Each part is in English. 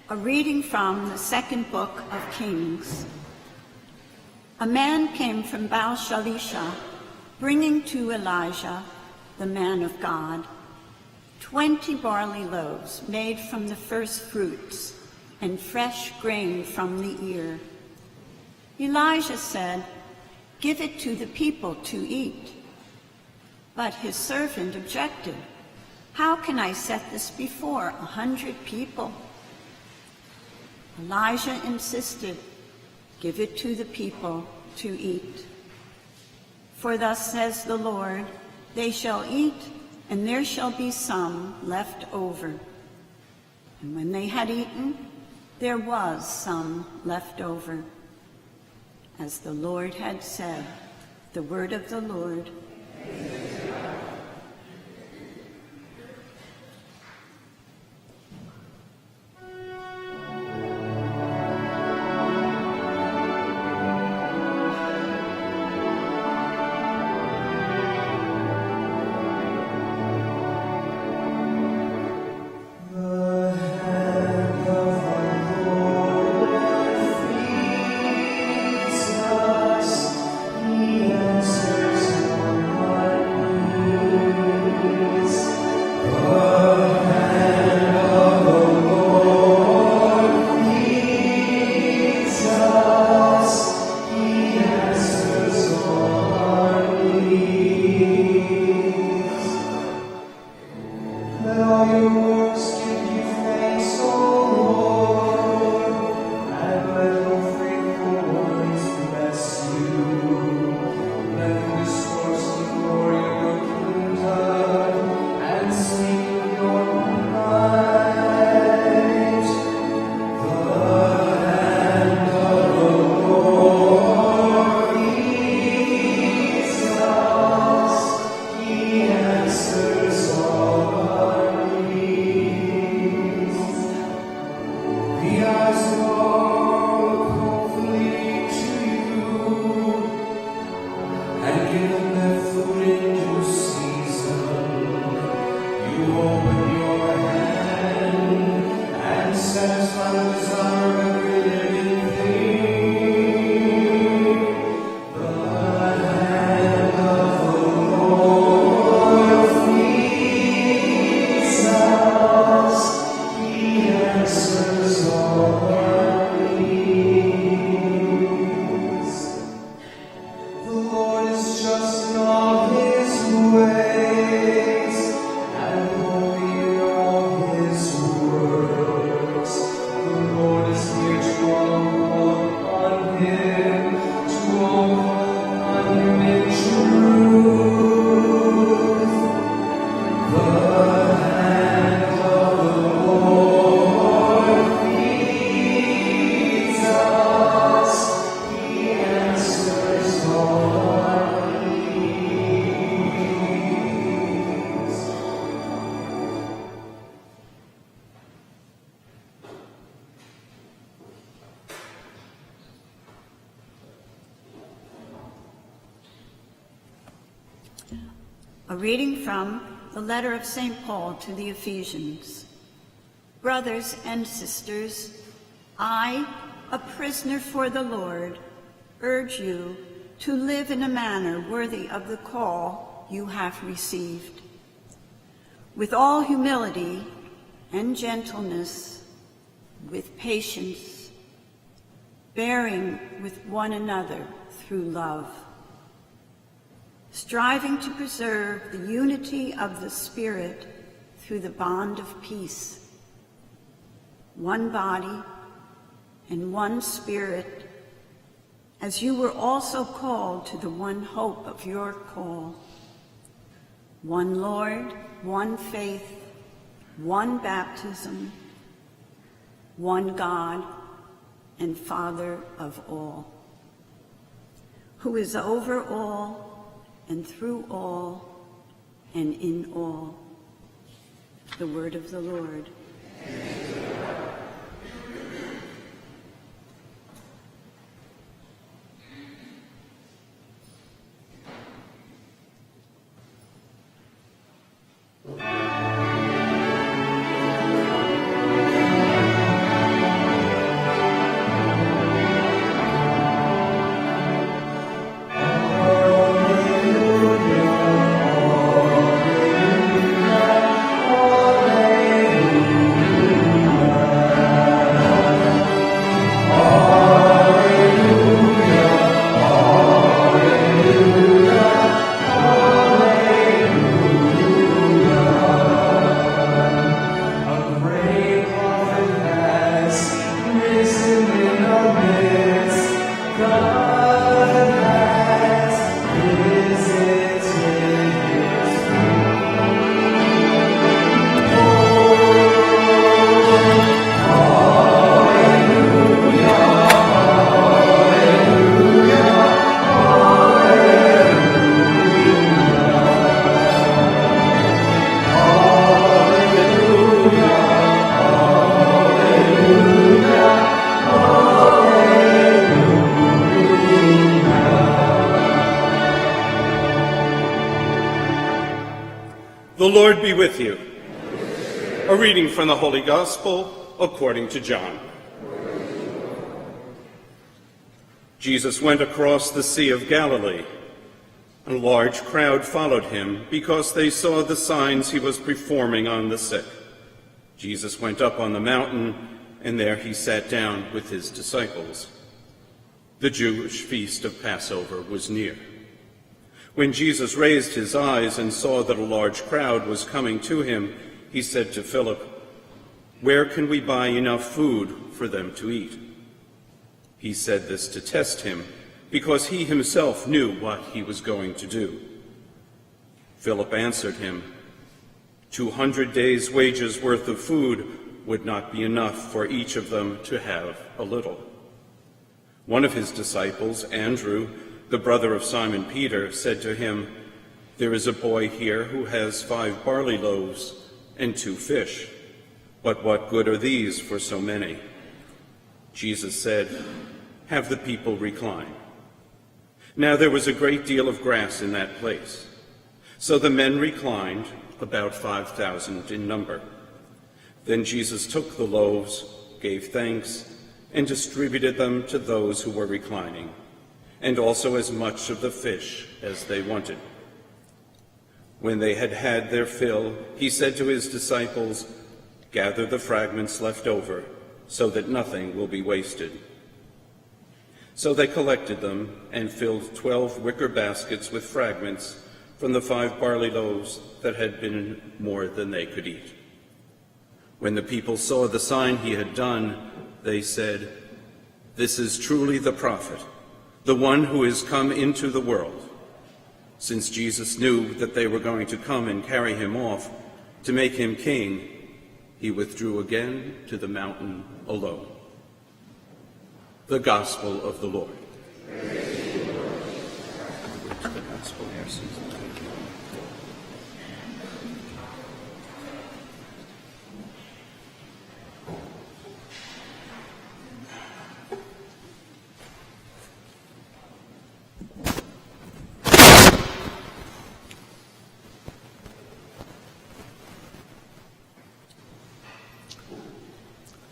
A reading from the second book of Kings. A man came from Baal-Shalisha, bringing to Elijah, the man of God, 20 barley loaves made from the first fruits and fresh grain from the ear. Elijah said, "Give it to the people to eat." But his servant objected, "How can I set this before 100 people?" Elijah insisted, "Give it to the people to eat. For thus says the Lord, they shall eat, and there shall be some left over." And when they had eaten, there was some left over. As the Lord had said, the word of the Lord. A reading from the letter of St. Paul to the Ephesians. Brothers and sisters, I, a prisoner for the Lord, urge you to live in a manner worthy of the call you have received, with all humility and gentleness, with patience, bearing with one another through love, striving to preserve the unity of the Spirit through the bond of peace. One body and one Spirit, as you were also called to the one hope of your call. One Lord, one faith, one baptism, one God and Father of all, who is over all and through all and in all. The word of the Lord. The Lord be with you. A reading from the Holy Gospel according to John. Jesus went across the Sea of Galilee. A large crowd followed him because they saw the signs he was performing on the sick. Jesus went up on the mountain, and there he sat down with his disciples. The Jewish feast of Passover was near. When Jesus raised his eyes and saw that a large crowd was coming to him, he said to Philip, "Where can we buy enough food for them to eat?" He said this to test him, because he himself knew what he was going to do. Philip answered him, 200 days' wages worth of food would not be enough for each of them to have a little. One of his disciples, Andrew, the brother of Simon Peter, said to him, "There is a boy here who has 5 barley loaves and 2 fish, but what good are these for so many?" Jesus said, "Have the people recline." Now there was a great deal of grass in that place. So the men reclined, about 5,000 in number. Then Jesus took the loaves, gave thanks, and distributed them to those who were reclining, and also as much of the fish as they wanted. When they had had their fill, he said to his disciples, "Gather the fragments left over, so that nothing will be wasted." So they collected them and filled 12 wicker baskets with fragments from the 5 barley loaves that had been more than they could eat. When the people saw the sign he had done, they said, "This is truly the prophet, the one who is come into the world." Since Jesus knew that they were going to come and carry him off to make him king, he withdrew again to the mountain alone. The Gospel of the Lord.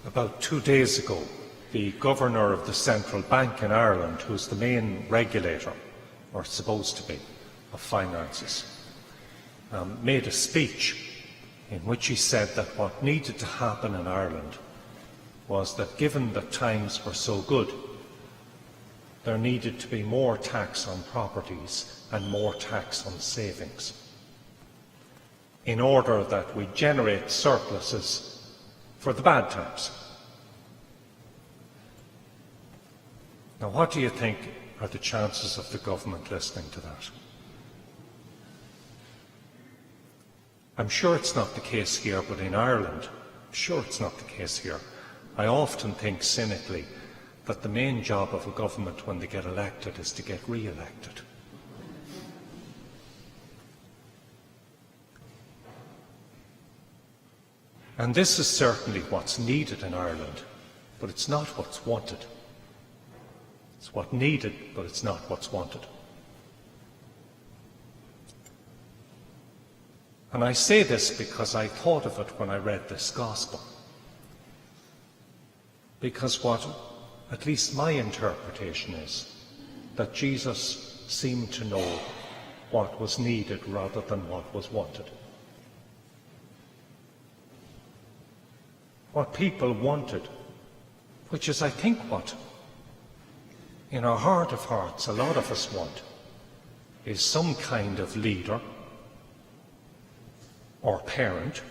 About 2 days ago, the governor of the central bank in Ireland, who is the main regulator, or supposed to be, of finances, made a speech in which he said that what needed to happen in Ireland was that, given that times were so good, there needed to be more tax on properties and more tax on savings, in order that we generate surpluses for the bad times. Now, what do you think are the chances of the government listening to that? I'm sure it's not the case here, but in Ireland, I'm sure it's not the case here. I often think cynically that the main job of a government when they get elected is to get re-elected. And this is certainly what's needed in Ireland, but it's not what's wanted. It's what's needed, but it's not what's wanted. And I say this because I thought of it when I read this Gospel. Because what, at least my interpretation is, that Jesus seemed to know what was needed rather than what was wanted. What people wanted, which is, I think, what in our heart of hearts a lot of us want, is some kind of leader or parent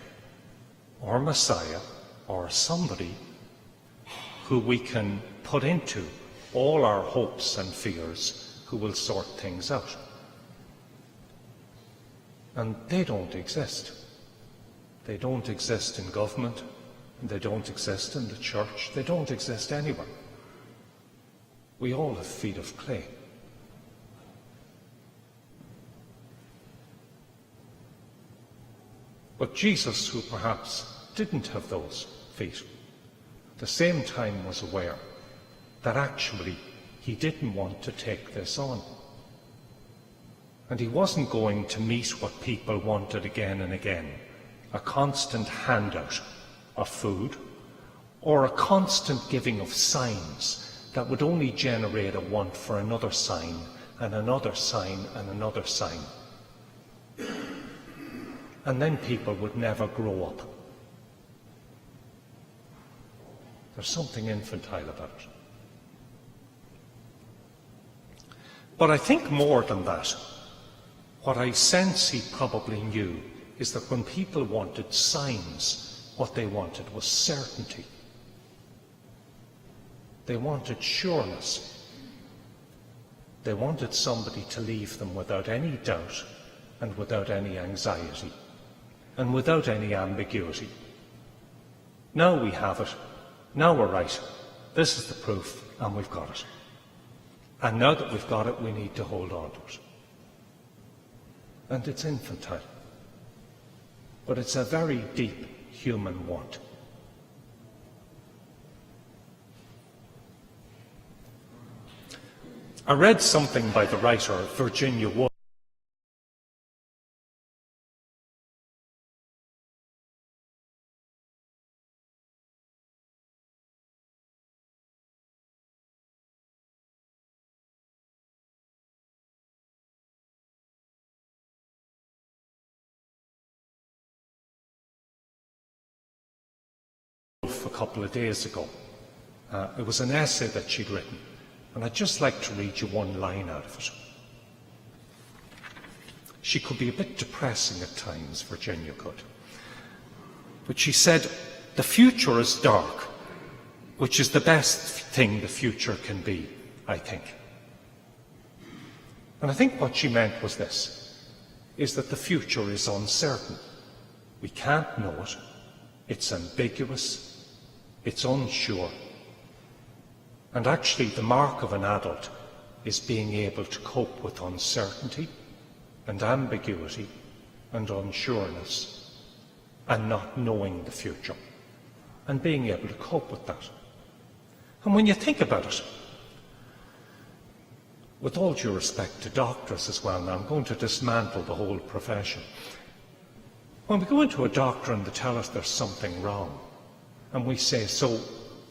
or Messiah or somebody who we can put into all our hopes and fears, who will sort things out. And they don't exist. They don't exist in government, and they don't exist in the church, they don't exist anywhere. We all have feet of clay. But Jesus, who perhaps didn't have those feet, at the same time was aware that actually he didn't want to take this on. And he wasn't going to meet what people wanted again and again, a constant handout of food, or a constant giving of signs that would only generate a want for another sign and another sign and another sign. And then people would never grow up. There's something infantile about it. But I think more than that, what I sense he probably knew is that when people wanted signs, what they wanted was certainty. They wanted sureness. They wanted somebody to leave them without any doubt and without any anxiety and without any ambiguity. Now we have it. Now we're right. This is the proof, and we've got it. And now that we've got it, we need to hold on to it. And it's infantile. But it's a very deep human want. I read something by the writer Virginia Woolf. A couple of days ago. It was an essay that she'd written, and I'd just like to read you one line out of it. She could be a bit depressing at times, Virginia could. But she said, "The future is dark, which is the best thing the future can be, I think." And I think what she meant was this, is that the future is uncertain. We can't know it. It's ambiguous. It's unsure. And actually, the mark of an adult is being able to cope with uncertainty and ambiguity and unsureness and not knowing the future and being able to cope with that. And when you think about it, with all due respect to doctors as well, now I'm going to dismantle the whole profession. When we go into a doctor and they tell us there's something wrong, and we say, "So,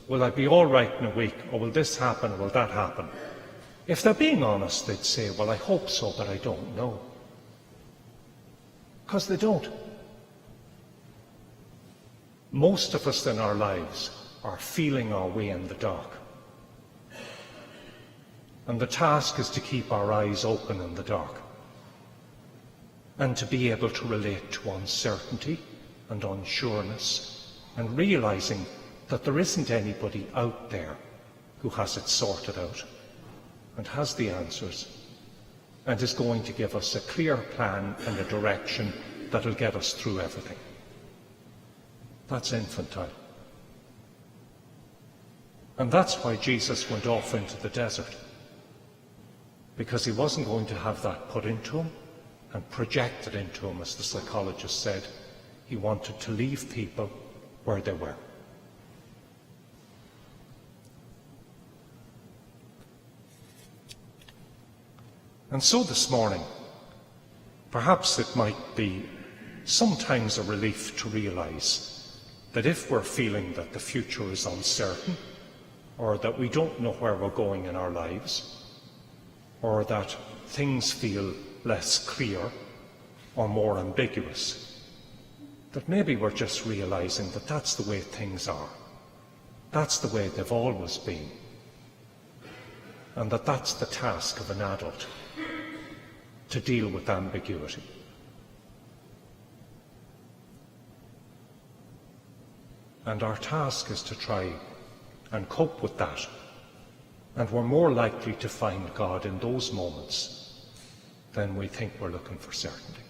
will I be all right in a week, or will this happen, or will that happen?" If they're being honest, they'd say, "Well, I hope so, but I don't know." Because they don't. Most of us in our lives are feeling our way in the dark. And the task is to keep our eyes open in the dark and to be able to relate to uncertainty and unsureness, and realizing that there isn't anybody out there who has it sorted out and has the answers and is going to give us a clear plan and a direction that will get us through everything. That's infantile. And that's why Jesus went off into the desert, because he wasn't going to have that put into him and projected into him, as the psychologist said. He wanted to leave people where they were. And so this morning, perhaps it might be sometimes a relief to realize that if we're feeling that the future is uncertain, or that we don't know where we're going in our lives, or that things feel less clear or more ambiguous, that maybe we're just realizing that that's the way things are. That's the way they've always been. And that that's the task of an adult, to deal with ambiguity. And our task is to try and cope with that. And we're more likely to find God in those moments than we think we're looking for certainty.